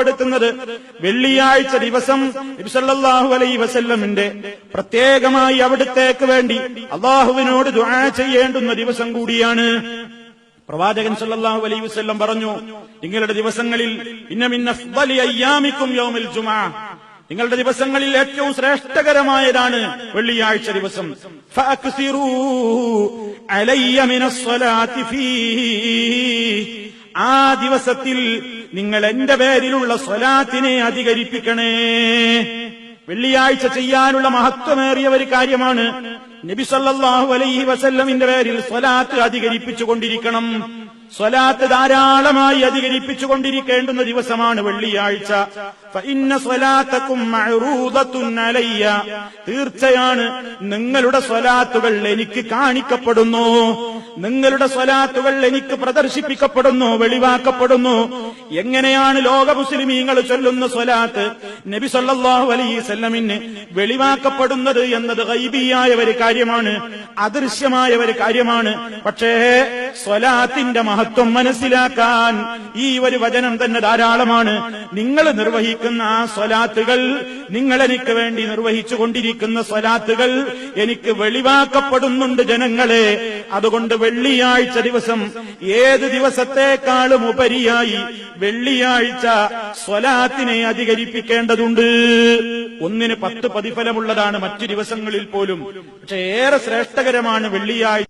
ഓർമ്മപ്പെടുത്തുന്നത് വെള്ളിയാഴ്ച ദിവസം നബി സല്ലല്ലാഹു അലൈഹി വസല്ലമിന്റെ പ്രത്യേകമായി അവിടുത്തേക്ക് വേണ്ടി അല്ലാഹുവിനോട് ദുആ ചെയ്യേണ്ടുന്ന ദിവസം കൂടിയാണ്. പ്രവാചകൻ സല്ലല്ലാഹു അലൈഹി വസല്ലം പറഞ്ഞു, നിങ്ങളുടെ ദിവസങ്ങളിൽ ഇന്ന മിൻ അഫ്ളലി അയ്യാമിക്കും യൗമുൽ ജുമുഅ, നിങ്ങളുടെ ദിവസങ്ങളിൽ ഏറ്റവും ശ്രേഷ്ഠകരമായതാണ് വെള്ളിയാഴ്ച ദിവസം. ഫഅക്സിറൂ അലയ്യ മിനസ് സ്വലാത്തി ഫീഹി, ആ ദിവസത്തിൽ നിങ്ങൾ എന്റെ പേരിലുള്ള സ്വലാത്തിനെ അധികരിപ്പിക്കണേ. വെള്ളിയാഴ്ച ചെയ്യാനുള്ള മഹത്വമേറിയ ഒരു കാര്യമാണ്. നബി സല്ലല്ലാഹു അലൈഹി വസല്ലമിന്റെ പേരിൽ സ്വലാത്ത് അധികരിപ്പിച്ചുകൊണ്ടിരിക്കണം. സ്വലാത്ത് ധാരാളമായി അധികരിപ്പിച്ചുകൊണ്ടിരിക്കേണ്ടുന്ന ദിവസമാണ് വെള്ളിയാഴ്ച. ഫഇന്ന സ്വലാത്തകും മഅറൂദത്തുൻ അലയ്യ, തീർച്ചയാണ് നിങ്ങളുടെ സ്വലാത്തുകൾ എനിക്ക് കാണിക്കപ്പെടുന്നു, നിങ്ങളുടെ സ്വലാത്തുകൾ എനിക്ക് പ്രദർശിപ്പിക്കപ്പെടുന്നു, വെളിവാക്കപ്പെടുന്നു. എങ്ങനെയാണ് ലോക മുസ്ലിമീങ്ങൾ ചൊല്ലുന്ന സ്വലാത്ത് നബി സല്ലല്ലാഹു അലൈഹി വസല്ലമിന് വെളിവാക്കപ്പെടുന്നത് എന്നത് ഗൈബിയായ ഒരു കാര്യമാണ്, അദൃശ്യമായ ഒരു കാര്യമാണ്. പക്ഷേ സ്വലാത്തിന്റെ മഹത്വം മനസ്സിലാക്കാൻ ഈ ഒരു വചനം തന്നെ ധാരാളമാണ്. നിങ്ങൾ നിർവഹിക്കുന്ന ആ സ്വലാത്തുകൾ, നിങ്ങൾ എനിക്ക് വേണ്ടി നിർവഹിച്ചു കൊണ്ടിരിക്കുന്ന സ്വലാത്തുകൾ എനിക്ക് വെളിവാക്കപ്പെടുന്നുണ്ട് ജനങ്ങളെ. അതുകൊണ്ട് വെള്ളിയാഴ്ച ദിവസം ഏത് ദിവസത്തെക്കാളും ഉപരിയായി വെള്ളിയാഴ്ച സ്വലാത്തിനെ അധികരിപ്പിക്കേണ്ടതുണ്ട്. ഒന്നിന് 10 പ്രതിഫലമുള്ളതാണ് മറ്റു ദിവസങ്ങളിൽ പോലും. പക്ഷെ ഏറെ ശ്രേഷ്ഠകരമാണ് വെള്ളിയാഴ്ച.